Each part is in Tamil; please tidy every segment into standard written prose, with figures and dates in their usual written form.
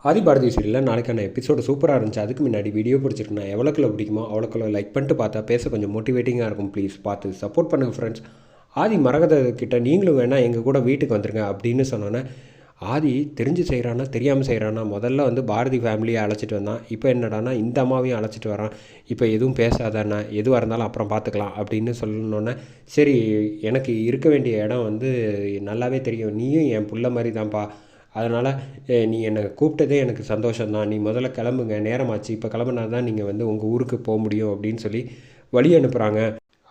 ஆதி பாரதி சீரியலில் நாளைக்கான எபிசோடு சூப்பராக இருந்துச்சு. அதுக்கு முன்னாடி வீடியோ பிடிச்சிருக்குண்ணா எவ்வளோக்குள்ள பிடிக்குமோ அவ்வளோக்குள்ள லைக் பண்ணிட்டு பார்த்தா பேச கொஞ்சம் மோட்டிவேட்டிங்காக இருக்கும். ப்ளீஸ் பார்த்து சப்போர்ட் பண்ணுங்கள் ஃப்ரெண்ட்ஸ். ஆதி மரகத கிட்ட நீங்களும் வேணால் எங்கள் கூட வீட்டுக்கு வந்துருங்க அப்படின்னு சொன்னோன்னே, ஆதி தெரிஞ்சு செய்கிறானா தெரியாமல் செய்கிறானா, முதல்ல வந்து பாரதி ஃபேமிலியை அழைச்சிட்டு வந்தான், இப்போ என்னடானா இந்த அம்மாவையும் அழைச்சிட்டு வரான். இப்போ எதுவும் பேசாதாண்ணா, எதுவாக இருந்தாலும் அப்புறம் பார்த்துக்கலாம் அப்படின்னு சொல்லணுன்னே, சரி எனக்கு இருக்க வேண்டிய இடம் வந்து நல்லாவே தெரியும், நீயும் என் புள்ள மாதிரி தான்ப்பா, அதனால் நீ என்னை கூப்பிட்டதே எனக்கு சந்தோஷம்தான், நீ முதல்ல கிளம்புங்க, நேரமாச்சு, இப்போ கிளம்புனா தான் நீங்கள் வந்து உங்கள் ஊருக்கு போக முடியும் அப்படின்னு சொல்லி வழி அனுப்புகிறாங்க.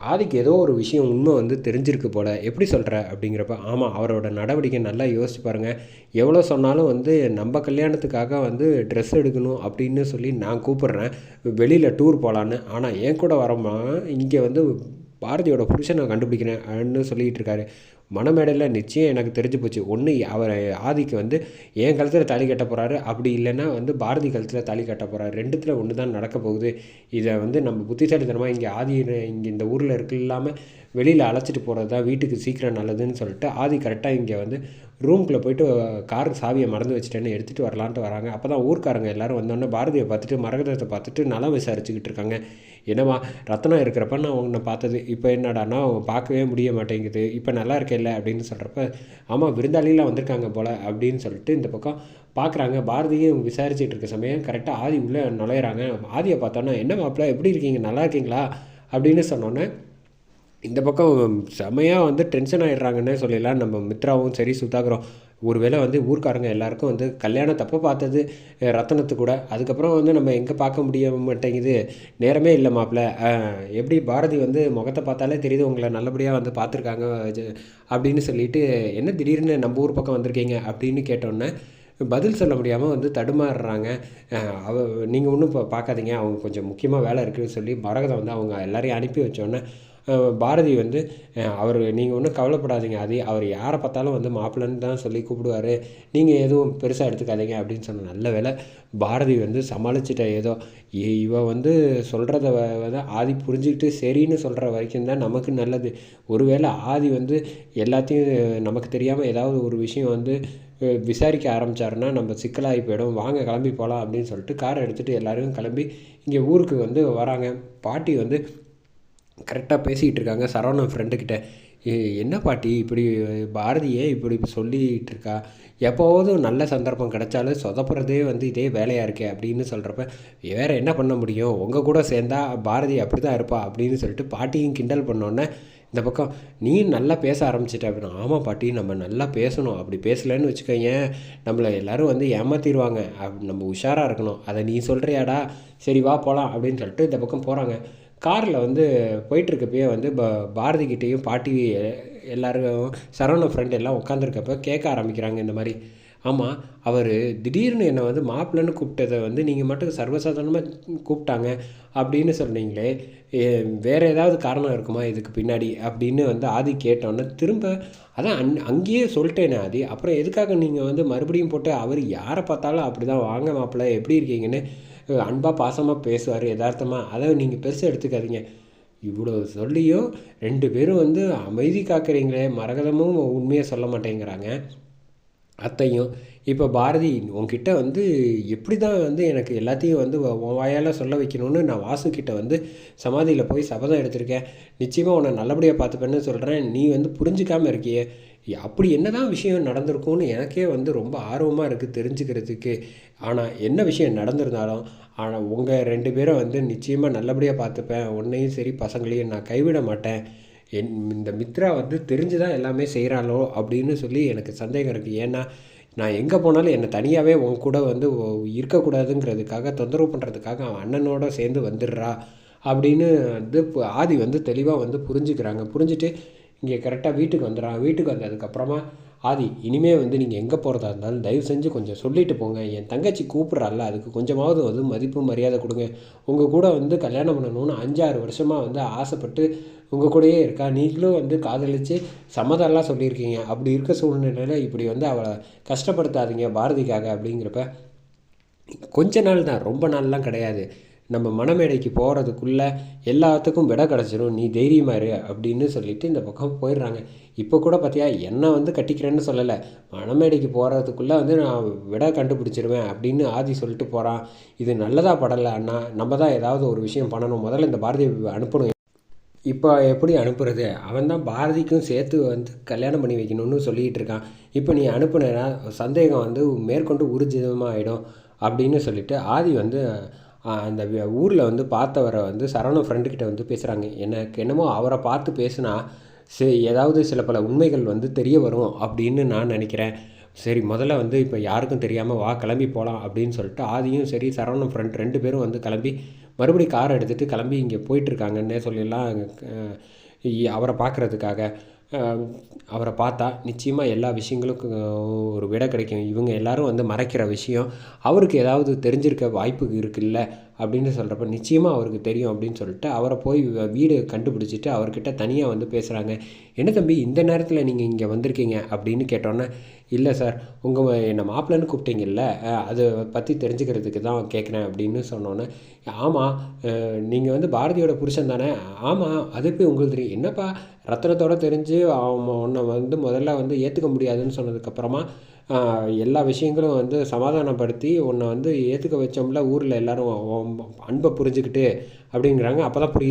ஆதிக்கு ஏதோ ஒரு விஷயம் உண்மை வந்து தெரிஞ்சிருக்கு போல். எப்படி சொல்கிற அப்படிங்கிறப்ப, ஆமாம் அவரோட நடவடிக்கை நல்லா யோசிச்சு பாருங்கள், எவ்வளோ சொன்னாலும் வந்து நம்ம கல்யாணத்துக்காக வந்து ட்ரெஸ் எடுக்கணும் அப்படின்னு சொல்லி நான் கூப்பிட்றேன், வெளியில் டூர் போகலான்னு, ஆனால் என் கூட வரமா இங்கே வந்து பாரதியோட புருஷனை கண்டுபிடிக்கிறேன் அப்படின்னு சொல்லிகிட்டு இருக்காரு. மணமேடையில் நிச்சயம் எனக்கு தெரிஞ்சு போச்சு, ஒன்று அவர் ஆதிக்கு வந்து என் கழுத்தில் தாலி கட்ட போகிறாரு, அப்படி இல்லைன்னா வந்து பாரதி கழுத்தில் தாலி கட்ட போகிறாரு, ரெண்டுத்தில் ஒன்று தான் நடக்க போகுது. இதை வந்து நம்ம புத்திசாலித்தனமாக இங்கே ஆதி இங்கே இந்த ஊரில் இருக்க இல்லாமல் வெளியில் அழைச்சிட்டு போகிறது தான் வீட்டுக்கு சீக்கிரம் நல்லதுன்னு சொல்லிட்டு ஆதி கரெக்டாக இங்கே வந்து ரூம்குள்ளே போய்ட்டு கார் சாவியை மறந்து வச்சுட்டேன்னு எடுத்துகிட்டு வரலான்ட்டு வராங்க. அப்போ தான் ஊர்க்காரங்க எல்லோரும் வந்தோடனே பாரதியை பார்த்துட்டு மரகதத்தை பார்த்துட்டு நலம் விசாரிச்சுக்கிட்டு இருக்காங்க. என்னம்மா ரத்னம் இருக்கிறப்ப நான் உன்னை பார்த்தது, இப்போ என்னடானா பார்க்கவே முடிய மாட்டேங்குது, இப்போ நல்லா இருக்கேல்ல அப்படின்னு சொல்கிறப்ப, ஆமாம் விருந்தாளிலாம் வந்திருக்காங்க போல் அப்படின்னு சொல்லிட்டு இந்த பக்கம் பார்க்குறாங்க. பாரதியும் விசாரிச்சுட்டு இருக்க சமயம் கரெக்டாக ஆதி உள்ளே நுழையிறாங்க. ஆதியை பார்த்தோன்னா, என்ன மாப்பிள்ள எப்படி இருக்கீங்க, நல்லா இருக்கீங்களா அப்படின்னு சொன்னோன்னே இந்த பக்கம் செமையாக வந்து டென்ஷன் ஆகிடுறாங்கன்னே சொல்லிடலாம். நம்ம மித்ராவும் சரி சுதாகரும் ஒருவேளை வந்து ஊர்க்காரங்க எல்லாருக்கும் வந்து கல்யாணம் தப்ப பார்த்தது ரத்தனத்து கூட, அதுக்கப்புறம் வந்து நம்ம எங்கே பார்க்க முடிய மாட்டேங்குது, நேரமே இல்லை மாப்பிள்ள, எப்படி பாரதி வந்து முகத்தை பார்த்தாலே தெரியுது உங்களை நல்லபடியாக வந்து பார்த்துருக்காங்க அப்படின்னு சொல்லிட்டு, என்ன திடீர்னு நம்ம ஊர் பக்கம் வந்திருக்கீங்க அப்படின்னு கேட்டோன்னே பதில் சொல்ல முடியாமல் வந்து தடுமாறுறாங்க. நீங்கள் ஒன்றும் இப்போ பார்க்காதீங்க, அவங்க கொஞ்சம் முக்கியமாக வேலை இருக்குதுன்னு சொல்லி மரகதம் வந்து அவங்க எல்லாரையும் அனுப்பி வச்சோன்னே, பாரதி வந்து அவர் நீங்கள் ஒன்றும் கவலைப்படாதீங்க, அது அவர் யாரை பார்த்தாலும் வந்து மாப்பிள்ளன்னு தான் சொல்லி கூப்பிடுவார், நீங்கள் எதுவும் பெருசாக எடுத்துக்காதீங்க அப்படின்னு சொன்ன. நல்ல வேலை பாரதி வந்து சமாளிச்சிட்ட. ஏதோ இவ வந்து சொல்கிறத வந்து ஆதி புரிஞ்சுக்கிட்டு சரின்னு சொல்கிற வரைக்கும் தான் நமக்கு நல்லது. ஒருவேளை ஆதி வந்து எல்லாத்தையும் நமக்கு தெரியாமல் ஏதாவது ஒரு விஷயம் வந்து விசாரிக்க ஆரம்பித்தாருன்னா நம்ம சிக்கலாகி போயிடும், வாங்க கிளம்பி போகலாம் அப்படின்னு சொல்லிட்டு காரை எடுத்துகிட்டு எல்லோரும் கிளம்பி இங்கே ஊருக்கு வந்து வராங்க. பாட்டி வந்து கரெக்டாக பேசிக்கிட்டு இருக்காங்க சரவணன் ஃப்ரெண்டுக்கிட்ட. என்ன பாட்டி இப்படி பாரதியே இப்படி சொல்லிகிட்டு இருக்கா, எப்போவது நல்ல சந்தர்ப்பம் கிடைச்சாலும் சொதப்புறதே வந்து இதே வேலையாக இருக்கே அப்படின்னு சொல்கிறப்ப, வேறு என்ன பண்ண முடியும், உங்கள் கூட சேர்ந்தா பாரதி அப்படி தான் இருப்பா அப்படின்னு சொல்லிட்டு பாட்டியும் கிண்டல் பண்ணோன்னே, இந்த பக்கம் நீ நல்லா பேச ஆரம்பிச்சிட்ட அப்படின்னா, ஆமாம் பாட்டி நம்ம நல்லா பேசணும், அப்படி பேசலைன்னு வச்சுக்கோங்க நம்மளை எல்லோரும் வந்து ஏமாற்றிடுவாங்க, நம்ம உஷாராக இருக்கணும், அதை நீ சொல்கிறியாடா, சரி வா போகலாம் அப்படின்னு சொல்லிட்டு இந்த பக்கம் போகிறாங்க. காரில் வந்து போயிட்டுருக்கப்பயே வந்து பாரதிக்கிட்டேயும் பாட்டி எல்லோரும் சரவண ஃப்ரெண்ட் எல்லாம் உட்காந்துருக்கப்ப கேட்க ஆரம்பிக்கிறாங்க இந்த மாதிரி, ஆமாம் அவர் திடீர்னு என்னை வந்து மாப்பிள்ளைன்னு கூப்பிட்டதை வந்து நீங்கள் மட்டும் சர்வசாதாரணமாக கூப்பிட்டாங்க அப்படின்னு சொன்னீங்களே, வேறு ஏதாவது காரணம் இருக்குமா இதுக்கு பின்னாடி அப்படின்னு வந்து ஆதி கேட்டோன்னே, திரும்ப அதான் அங்கேயே சொல்லிட்டேனே ஆதி, அப்புறம் எதுக்காக நீங்கள் வந்து மறுபடியும் போட்டு, அவர் யாரை பார்த்தாலும் அப்படி தான் வாங்க மாப்பிள்ளை எப்படி இருக்கீங்கன்னு அன்பாக பாசமாக பேசுவார் யதார்த்தமாக, அதை நீங்கள் பெருசாக எடுத்துக்காதீங்க. இவ்வளோ சொல்லியும் 2 பேரும் வந்து அமைதி காக்கிறீங்களே, மரகதமும் உண்மையை சொல்ல மாட்டேங்கிறாங்க அத்தையும். இப்போ பாரதி உன்கிட்ட வந்து எப்படி தான் வந்து எனக்கு எல்லாத்தையும் வந்து உன் வாயால் சொல்ல வைக்கணும்னு நான் வாசுக்கிட்ட வந்து சமாதியில் போய் சபதம் எடுத்திருக்கேன், நிச்சயமாக உன்னை நல்லபடியாக பார்த்துப்பேன்னு சொல்கிறேன், நீ வந்து புரிஞ்சிக்காமல் இருக்கியே, அப்படி என்ன தான் விஷயம் நடந்திருக்கும்னு எனக்கே வந்து ரொம்ப ஆர்வமாக இருக்குது தெரிஞ்சுக்கிறதுக்கு. ஆனால் என்ன விஷயம் நடந்திருந்தாலும் ஆனால் உங்கள் 2 பேரும் வந்து நிச்சயமாக நல்லபடியாக பார்த்துப்பேன், உன்னையும் சரி பசங்களையும் நான் கைவிட மாட்டேன், இந்த மித்ரா வந்து தெரிஞ்சு தான் எல்லாமே செய்கிறாளோ அப்படின்னு சொல்லி எனக்கு சந்தேகம் இருக்குது. ஏன்னா நான் எங்கே போனாலும் என்னை தனியாகவே உன் கூட வந்து இருக்கக்கூடாதுங்கிறதுக்காக தொந்தரவு பண்ணுறதுக்காக அவன் அண்ணனோடு சேர்ந்து வந்துடுறா அப்படின்னு வந்து ஆதி வந்து தெளிவாக வந்து புரிஞ்சுக்கிறாங்க. புரிஞ்சுட்டு இங்கே கரெக்டாக வீட்டுக்கு வந்துடுறான். வீட்டுக்கு வந்ததுக்கப்புறமா, ஆதி இனிமேல் வந்து நீங்கள் எங்கே போகிறதா இருந்தாலும் தயவு செஞ்சு கொஞ்சம் சொல்லிட்டு போங்க, என் தங்கச்சி கூப்பிட்றால அதுக்கு கொஞ்சமாவது வந்து மதிப்பு மரியாதை கொடுங்க, உங்கள் கூட வந்து கல்யாணம் பண்ணணும்னு 5-6 வருஷமாக வந்து ஆசைப்பட்டு உங்கள் கூடயே இருக்கா, நீங்களும் வந்து காதலித்து சம்மதம்லாம் சொல்லியிருக்கீங்க, அப்படி இருக்க சூழ்நிலையில் இப்படி வந்து அவளை கஷ்டப்படுத்தாதீங்க பாரதிக்காக அப்படிங்கிறப்ப, கொஞ்ச நாள் தான், ரொம்ப நாள்லாம் கிடையாது, நம்ம மணமேடைக்கு போகிறதுக்குள்ளே எல்லாத்துக்கும் விடை கிடச்சிரும், நீ தைரியமாக இரு அப்படின்னு சொல்லிட்டு இந்த பக்கம் போயிடுறாங்க. இப்போ கூட பார்த்தியா என்னை வந்து கட்டிக்கிறேன்னு சொல்லலை, மணமேடைக்கு போகிறதுக்குள்ளே வந்து நான் விடை கண்டுபிடிச்சிருவேன் அப்படின்னு ஆதி சொல்லிட்டு போகிறான். இது நல்லதாக படலை அண்ணா, நம்ம தான் ஏதாவது ஒரு விஷயம் பண்ணணும், முதல்ல இந்த பாரதியை அனுப்பணும். இப்போ எப்படி அனுப்புறது? அவன் தான் பாரதிக்கும் சேர்த்து வந்து கல்யாணம் பண்ணி வைக்கணும்னு சொல்லிகிட்டு இருக்கான். இப்போ நீ அனுப்புனேன்னா சந்தேகம் வந்து மேற்கொண்டு ஊர்ஜிதமாக ஆகிடும் அப்படின்னு சொல்லிட்டு ஆதி வந்து அந்த ஊரில் வந்து பார்த்தவரை வந்து சரவணன் ஃப்ரெண்டுக்கிட்ட வந்து பேசுகிறாங்க. எனக்கு என்னமோ அவரை பார்த்து பேசுனா ஏதாவது சில பல உண்மைகள் வந்து தெரிய வரும் அப்படின்னு நான் நினைக்கிறேன். சரி, முதல்ல வந்து இப்போ யாருக்கும் தெரியாமல் வா கிளம்பி போகலாம் அப்படின்னு சொல்லிட்டு ஆதியும் சரி சரவணன் ஃப்ரெண்ட் 2 பேரும் வந்து கிளம்பி மறுபடியும் கார் எடுத்துகிட்டு கிளம்பி இங்கே போயிட்டுருக்காங்கன்னே சொல்லிடலாம். அவரை பார்க்குறதுக்காக அவரை பார்த்தா நிச்சயமாக எல்லா விஷயங்களுக்கும் ஒரு விடை கிடைக்கும். இவங்க எல்லாரும் வந்து மறைக்கிற விஷயம் அவருக்கு ஏதாவது தெரிஞ்சிருக்க வாய்ப்பு இருக்குல்ல அப்படின்னு சொல்கிறப்ப நிச்சயமாக அவருக்கு தெரியும் அப்படின்னு சொல்லிட்டு அவரை போய் வீடு கண்டுபிடிச்சிட்டு அவர்கிட்ட தனியாக வந்து பேசுகிறாங்க. என்ன தம்பி இந்த நேரத்தில் நீங்கள் இங்கே வந்திருக்கீங்க அப்படின்னு கேட்டோன்னே, இல்லை சார், என்னை மாப்பிள்ளைன்னு கூப்பிட்டீங்கல்ல, அதை பற்றி தெரிஞ்சுக்கிறதுக்கு தான் கேட்குறேன் அப்படின்னு சொன்னோன்னே, ஆமாம் நீங்கள் வந்து பாரதியோட புருஷன் தானே? ஆமாம், அது எப்படி உங்களுக்கு தெரியும்? என்னப்பா ரத்தனத்தோடு தெரிஞ்சு உன்னை வந்து முதல்ல வந்து ஏற்றுக்க முடியாதுன்னு சொன்னதுக்கப்புறமா எல்லா விஷயங்களும் வந்து சமாதானப்படுத்தி உன்னை வந்து ஏற்றுக்க வச்சோம்ல ஊரில் எல்லோரும் அன்பை புரிஞ்சுக்கிட்டு அப்படிங்கிறாங்க. அப்போ தான் புரியுது